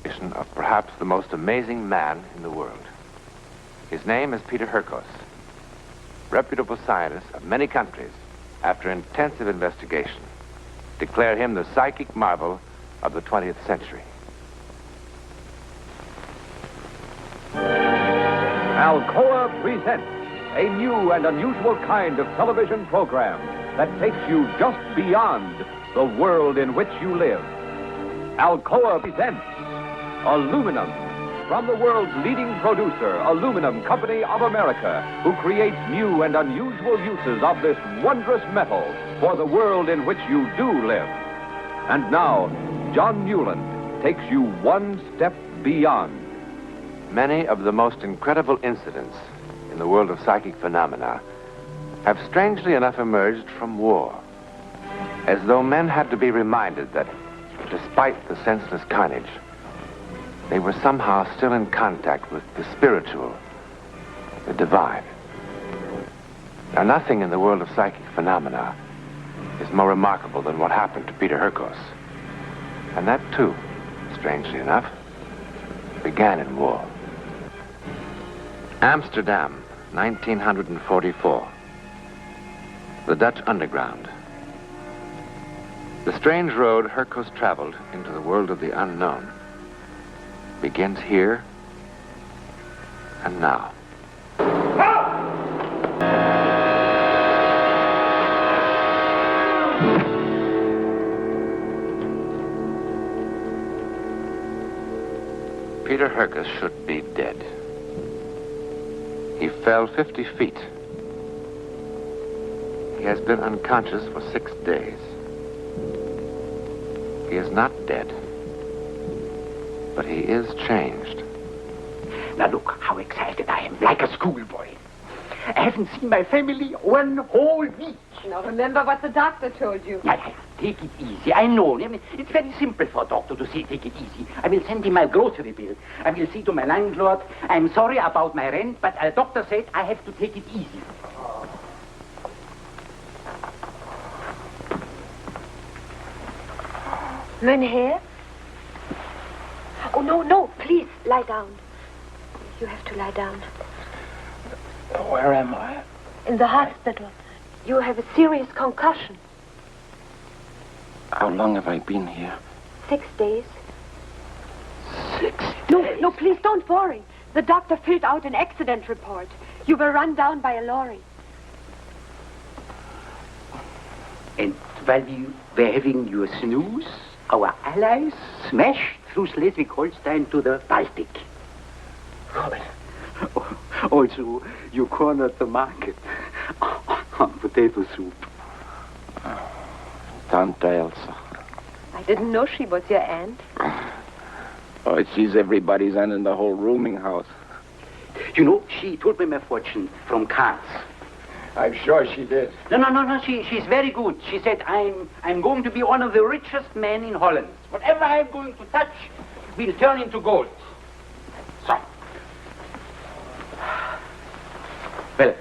of perhaps the most amazing man in the world. His name is Peter Hurkos. Reputable scientists of many countries, after intensive investigation, declare him the psychic marvel of the 20th century. Alcoa Presents a new and unusual kind of television program that takes you just beyond the world in which you live. Alcoa Presents Aluminum, from the world's leading producer, Aluminum Company of America, who creates new and unusual uses of this wondrous metal for the world in which you do live. And now, John Newland takes you one step beyond. Many of the most incredible incidents in the world of psychic phenomena have strangely enough emerged from war, as though men had to be reminded that, despite the senseless carnage, they were somehow still in contact with the spiritual, the divine. Now, nothing in the world of psychic phenomena is more remarkable than what happened to Peter Hurkos. And that, too, strangely enough, began in war. Amsterdam, 1944. The Dutch underground. The strange road Hurkos traveled into the world of the unknown begins here and now. Peter Hurkos should be dead. He fell 50 feet. He has been unconscious for 6 days. He is not dead, but he is changed. Now look how excited I am, like a schoolboy. I haven't seen my family 1 whole week. Now remember what the doctor told you. Yeah, take it easy. I know. I mean, it's very simple for a doctor to say take it easy. I will send him my grocery bill. I will say to my landlord, I'm sorry about my rent, but a doctor said I have to take it easy. Mynheer? Oh, no, please, lie down. You have to lie down. Where am I? In the hospital. You have a serious concussion. How long have I been here? 6 days. 6 days? No, please don't worry. The doctor filled out an accident report. You were run down by a lorry. And while we were having your snooze, our allies smashed through Schleswig-Holstein to the Baltic. Also, you cornered the market on potato soup. Tante Elsa. I didn't know she was your aunt. Oh, she's everybody's aunt in the whole rooming house. You know, she told me my fortune from cards. I'm sure she did. No. She's very good. She said, I'm going to be one of the richest men in Holland. Whatever I'm going to touch will turn into gold. So. Well,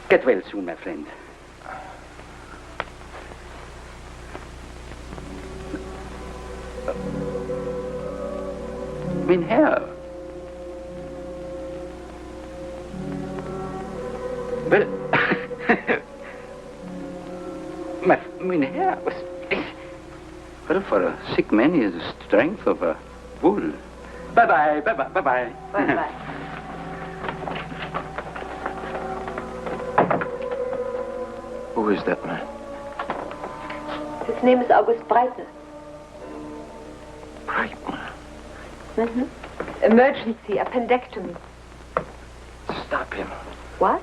get well soon, my friend. Mynheer. Well, Mynheer was... Well, for a sick man, he has the strength of a bull. Bye-bye. Bye-bye. Who is that man? His name is August Breitner. Breitner? Mm-hmm. Emergency, appendectomy. Stop him. What?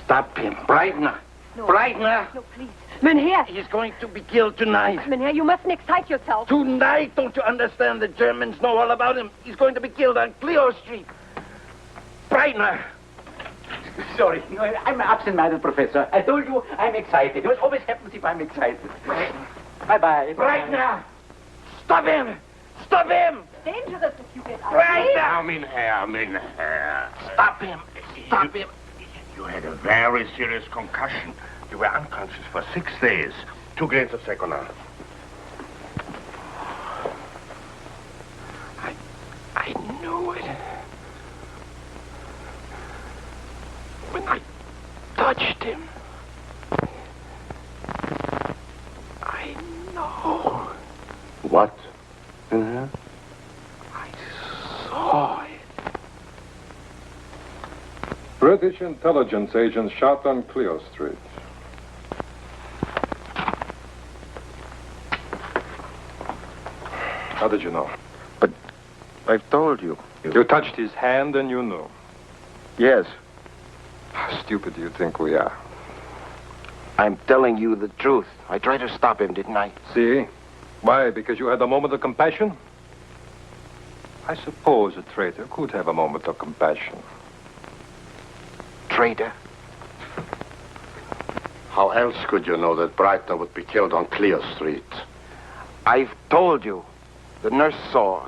Stop him. Breitner. No. Breitner. No, please. Mynheer. He's going to be killed tonight. Mynheer, you mustn't excite yourself. Tonight, don't you understand? The Germans know all about him. He's going to be killed on Clio Street. Breitner. Sorry, no, I'm an absent-minded professor. I told you I'm excited. It always happens if I'm excited. Bye-bye. Breitner! Stop him! Stop him! Dangerous if you get out. Breitner! Now, Mynheer. Stop him! Stop him! You had a very serious concussion. You were unconscious for 6 days. 2 grains of Seconal. Mm-hmm. I saw it. British intelligence agents shot on Clio Street. How did you know? But I've told you. You touched his hand and you knew. Yes. How stupid do you think we are? I'm telling you the truth. I tried to stop him, didn't I? See? Why? Because you had a moment of compassion? I suppose a traitor could have a moment of compassion. Traitor? How else could you know that Breitner would be killed on Clio Street? I've told you. The nurse saw.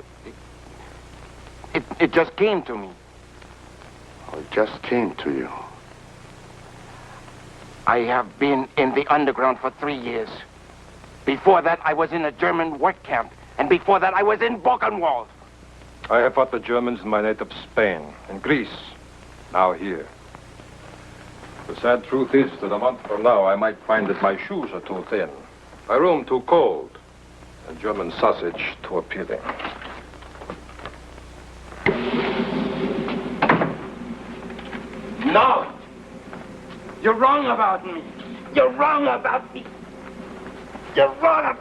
It just came to me. Oh, it just came to you. I have been in the underground for 3 years. Before that, I was in a German work camp. And before that, I was in Buchenwald. I have fought the Germans in my native Spain, in Greece, now here. The sad truth is that a month from now, I might find that my shoes are too thin, my room too cold, and German sausage too appealing. No! You're wrong about me. You're wrong about me. You're wrong.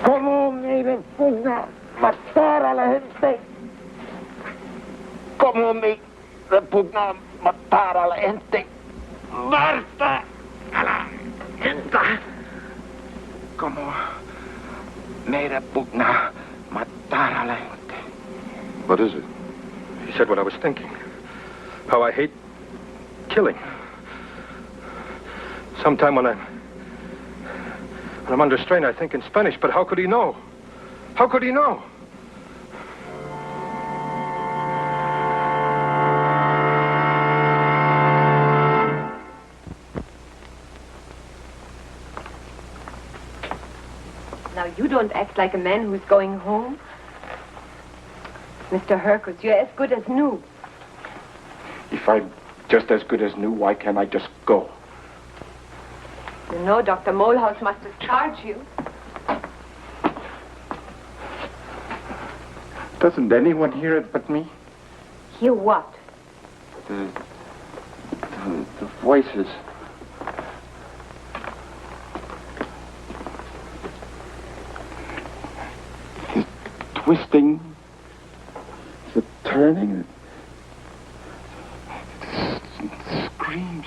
¿Cómo me repugna matar a la gente? ¿Cómo me repugna matar a la gente? ¡Marta a la gente! ¿Cómo me repugna matar a la gente? What is it? He said what I was thinking. How I hate killing. Sometime when I'm under strain, I think in Spanish, but how could he know? How could he know? Now, you don't act like a man who's going home. Mr. Hurkos, you're as good as new. If I'm just as good as new, why can't I just go? You know, Dr. Molehouse must have charged you. Doesn't anyone hear it but me? Hear what? The voices. The twisting. The turning. The screams.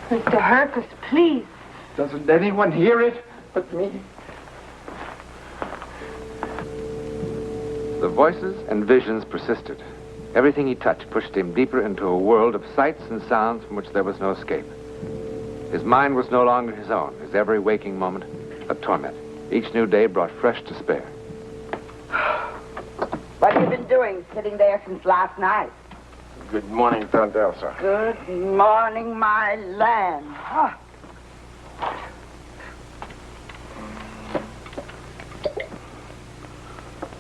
Mr. Hurkos, please. Doesn't anyone hear it but me? The voices and visions persisted. Everything he touched pushed him deeper into a world of sights and sounds from which there was no escape. His mind was no longer his own, his every waking moment a torment. Each new day brought fresh despair. What have you been doing, sitting there since last night? Good morning, Tante Elsa. Good morning, my land. Huh.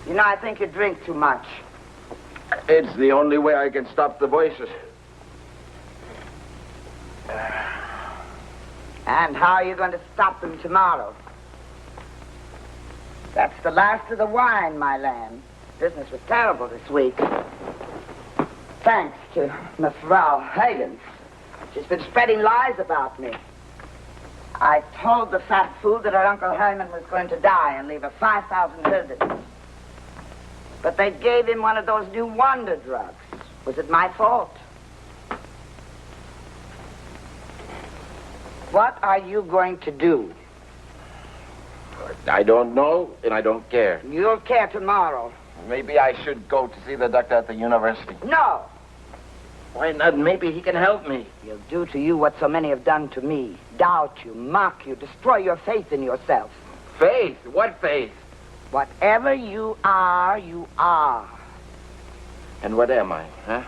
You know, I think you drink too much. It's the only way I can stop the voices. And how are you going to stop them tomorrow? That's the last of the wine, my lamb. Business was terrible this week. Thanks to Miss Frau Higgins. She's been spreading lies about me. I told the fat fool that her Uncle Herman was going to die and leave her 5,000 herders. But they gave him one of those new wonder drugs. Was it my fault? What are you going to do? I don't know, and I don't care. You'll care tomorrow. Maybe I should go to see the doctor at the university. No. Why not? Maybe he can help me. He'll do to you what so many have done to me. Doubt you, mock you, destroy your faith in yourself. Faith? What faith? Whatever you are, you are. And what am I, huh?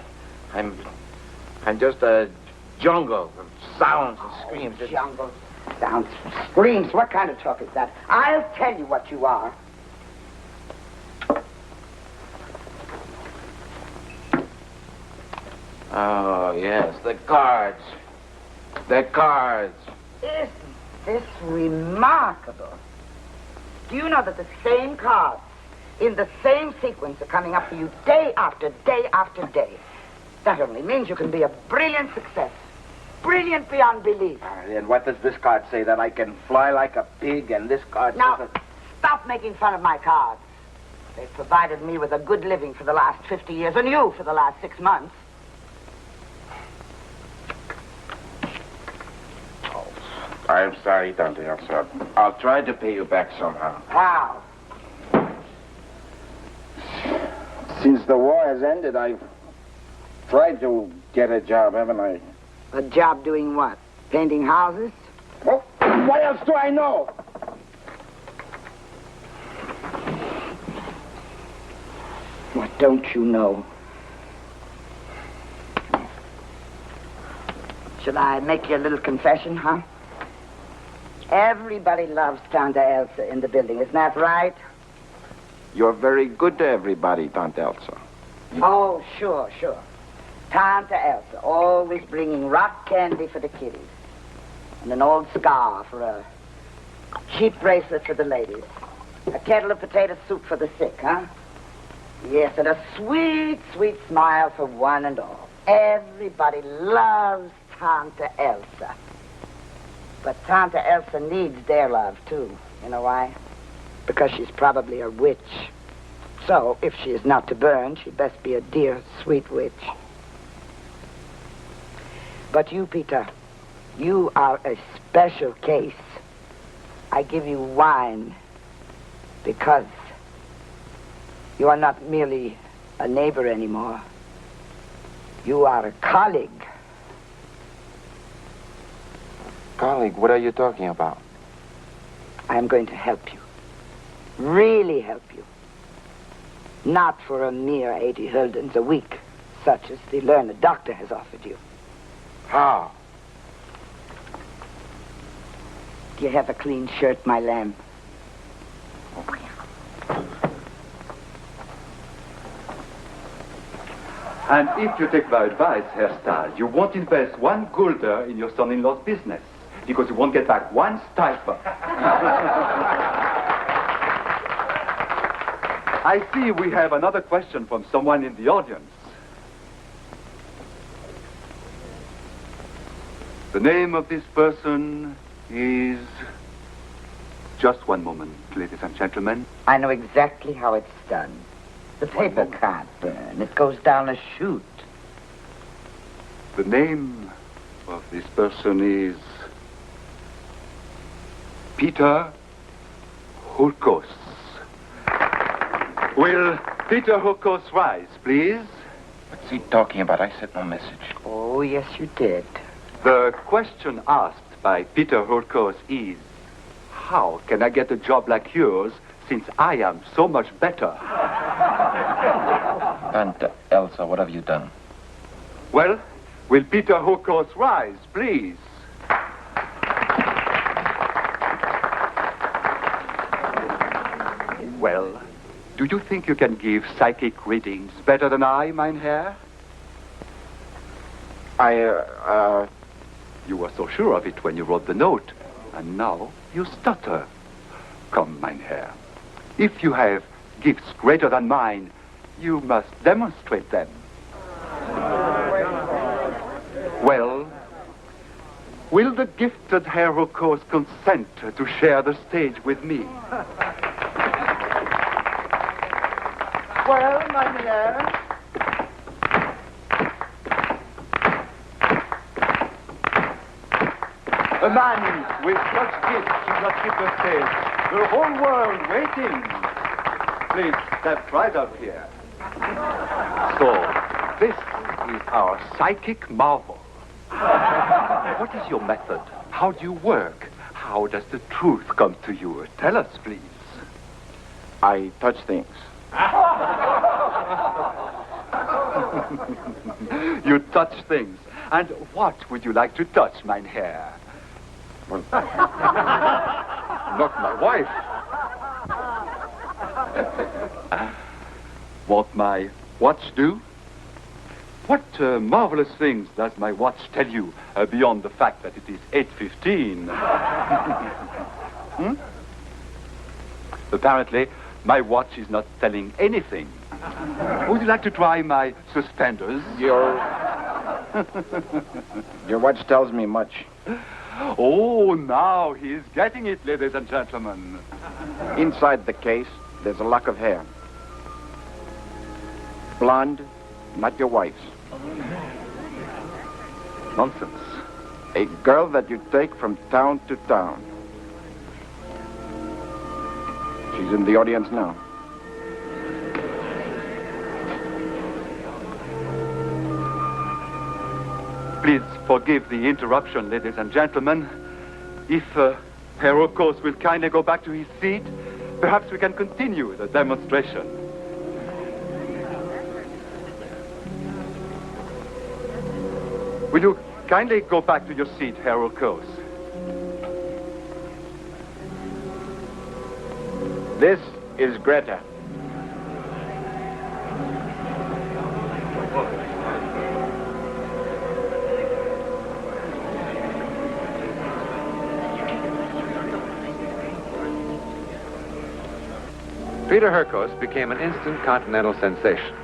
I'm just a jungle of sounds and screams. Jungle, sounds, screams. What kind of talk is that? I'll tell you what you are. Oh, yes, the cards. The cards. Isn't this remarkable? Do you know that the same cards in the same sequence are coming up for you day after day after day? That only means you can be a brilliant success. Brilliant beyond belief. And what does this card say? That I can fly like a pig, and this card Now, says that... stop making fun of my cards. They've provided me with a good living for the last 50 years, and you for the last 6 months. I'm sorry, Tante Elsa. I'll try to pay you back somehow. How? Since the war has ended, I've tried to get a job, haven't I? A job doing what? Painting houses? Oh, what else do I know? What don't you know? Should I make you a little confession, huh? Everybody loves Tante Elsa in the building, isn't that right? You're very good to everybody, Tante Elsa. Oh, sure. Tante Elsa, always bringing rock candy for the kiddies. And an old scarf or a cheap bracelet for the ladies. A kettle of potato soup for the sick, huh? Yes, and a sweet, sweet smile for one and all. Everybody loves Tante Elsa. But Tante Elsa needs their love, too. You know why? Because she's probably a witch. So, if she is not to burn, she'd best be a dear, sweet witch. But you, Peter, you are a special case. I give you wine because you are not merely a neighbor anymore. You are a colleague. Colleague, what are you talking about? I'm going to help you. Really help you. Not for a mere 80 huldens a week, such as the learned doctor has offered you. How? Do you have a clean shirt, my lamb? And if you take my advice, Herr Stahl, you won't invest 1 gulder in your son-in-law's business, because you won't get back 1 stiper. I see we have another question from someone in the audience. The name of this person is... Just one moment, ladies and gentlemen. I know exactly how it's done. The paper can't burn. It goes down a chute. The name of this person is... Peter Hurkos. Will Peter Hurkos rise, please? What's he talking about? I sent no message. Oh, yes, you did. The question asked by Peter Hurkos is, how can I get a job like yours since I am so much better? Tante Elsa, what have you done? Well, will Peter Hurkos rise, please? Well, do you think you can give psychic readings better than I, mein Herr? You were so sure of it when you wrote the note, and now you stutter. Come, mein Herr. If you have gifts greater than mine, you must demonstrate them. Well, will the gifted Herr Hurkos consent to share the stage with me? Well, my dear. A man with such gifts should not keep the stage. The whole world waiting. Please step right up here. So, this is our psychic marvel. What is your method? How do you work? How does the truth come to you? Tell us, please. I touch things. You touch things. And what would you like to touch, mein Herr? Well, Not my wife. Won't my watch do? What marvelous things does my watch tell you beyond the fact that it is 8:15? Apparently, my watch is not telling anything. Would you like to try my suspenders? Your watch tells me much. Oh, now he is getting it, ladies and gentlemen. Inside the case, there's a lock of hair. Blonde, not your wife's. Nonsense. A girl that you take from town to town. She's in the audience now. Please forgive the interruption, ladies and gentlemen. If Hurkos will kindly go back to his seat, perhaps we can continue the demonstration. Will you kindly go back to your seat, Hurkos? This is Greta. Peter Hurkos became an instant continental sensation.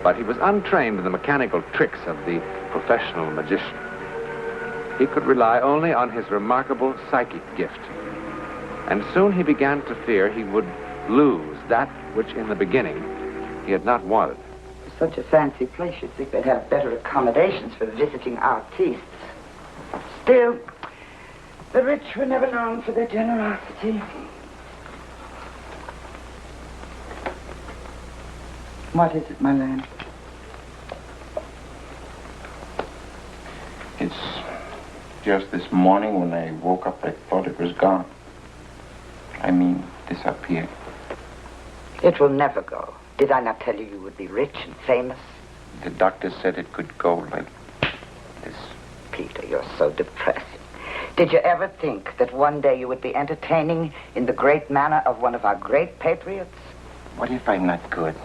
But he was untrained in the mechanical tricks of the professional magician. He could rely only on his remarkable psychic gift. And soon he began to fear he would lose that which in the beginning he had not wanted. For such a fancy place, you'd think they'd have better accommodations for visiting artistes. Still, the rich were never known for their generosity. What is it, my lamb? It's just this morning when I woke up, I thought it was gone. I mean, disappeared. It will never go. Did I not tell you you would be rich and famous? The doctor said it could go like this. Peter, you're so depressing. Did you ever think that one day you would be entertaining in the great manner of one of our great patriots? What if I'm not good?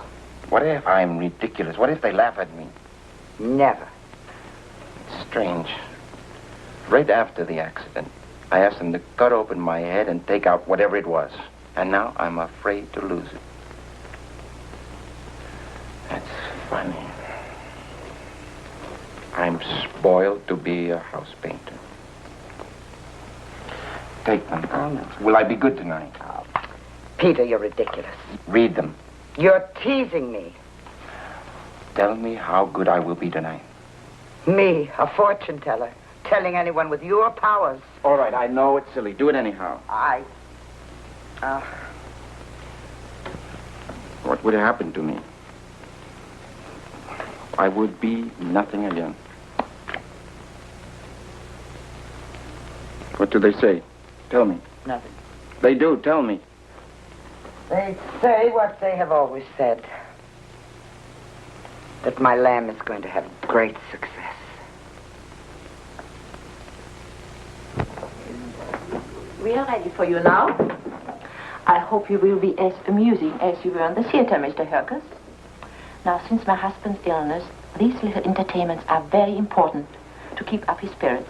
What if I'm ridiculous? What if they laugh at me? Never. It's strange. Right after the accident, I asked them to cut open my head and take out whatever it was. And now I'm afraid to lose it. That's funny. I'm spoiled to be a house painter. Take them. Oh, no. Will I be good tonight? Oh, Peter, you're ridiculous. Read them. You're teasing me. Tell me how good I will be tonight. Me, a fortune teller, telling anyone with your powers. All right, I know it's silly. Do it anyhow. What would happen to me? I would be nothing again. What do they say? Tell me. Nothing. They do, tell me. They say what they have always said. That my lamb is going to have great success. We are ready for you now. I hope you will be as amusing as you were on the theater, Mr. Hurkos. Now, since my husband's illness, these little entertainments are very important to keep up his spirits.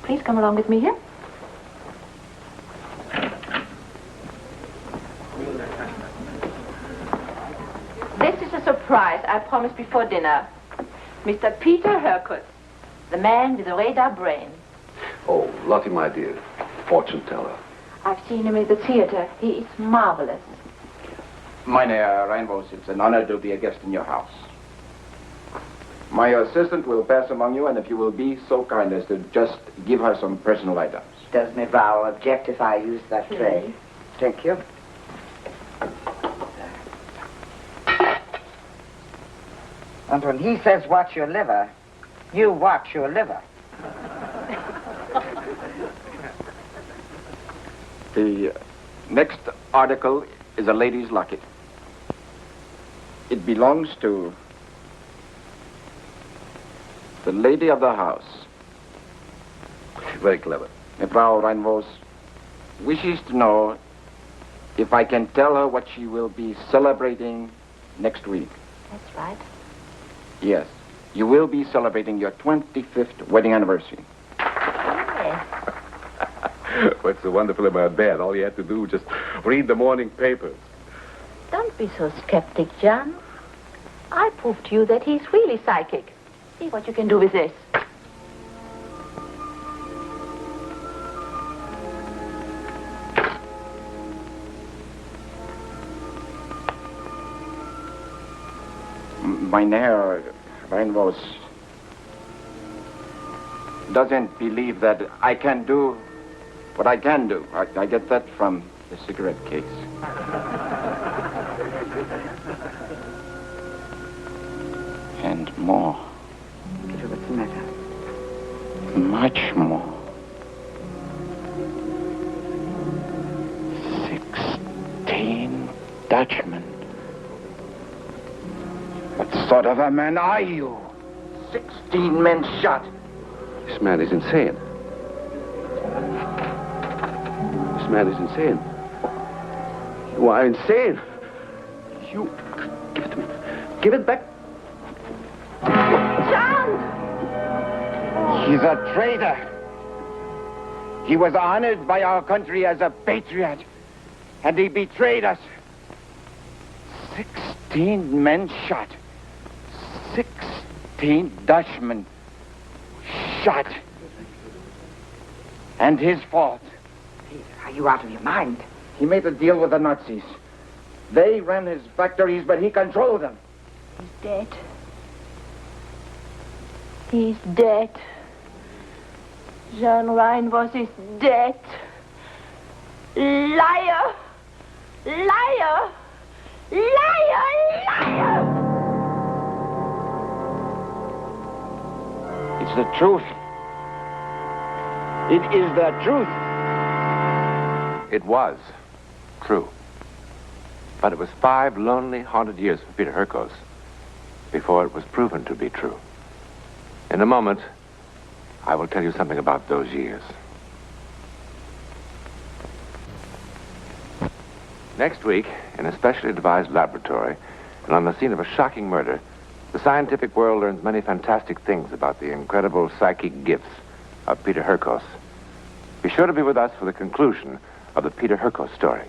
Please come along with me here. This is a surprise I promised before dinner. Mr. Peter Hurkos, the man with the radar brain. Oh, Lottie, my dear, fortune teller. I've seen him at the theater. He is marvelous. Meine Reinvos, it's an honor to be a guest in your house. My assistant will pass among you, and if you will be so kind as to just give her some personal items. Does Miss Rao object if I use that tray? Thank you. And when he says watch your liver, you watch your liver. The next article is a lady's locket. It belongs to the lady of the house. Very clever. Frau Reinvos wishes to know if I can tell her what she will be celebrating next week. That's right. Yes. You will be celebrating your 25th wedding anniversary. What's so wonderful about that? All you have to do is just read the morning papers. Don't be so skeptic, John. I proved to you that he's really psychic. See what you can do with this. Mynheer Reinvos doesn't believe that I can do what I can do. I get that from the cigarette case. And more. What's the matter? Much more. 16 Dutchmen. What sort of a man are you? 16 men shot. This man is insane. This man is insane. You are insane. You... Give it to me. Give it back. John! He's a traitor. He was honored by our country as a patriot, and he betrayed us. 16 men shot. 16 Dutchmen shot. And his fault. Peter, are you out of your mind? He made a deal with the Nazis. They ran his factories, but he controlled them. He's dead. He's dead. John Reinvos is dead. Liar! Liar! Liar! Liar! It's the truth. It is the truth. It was true. But it was 5 lonely, haunted years for Peter Hurkos before it was proven to be true. In a moment, I will tell you something about those years. Next week, in a specially devised laboratory, and on the scene of a shocking murder, the scientific world learns many fantastic things about the incredible psychic gifts of Peter Hurkos. Be sure to be with us for the conclusion of the Peter Hurkos story.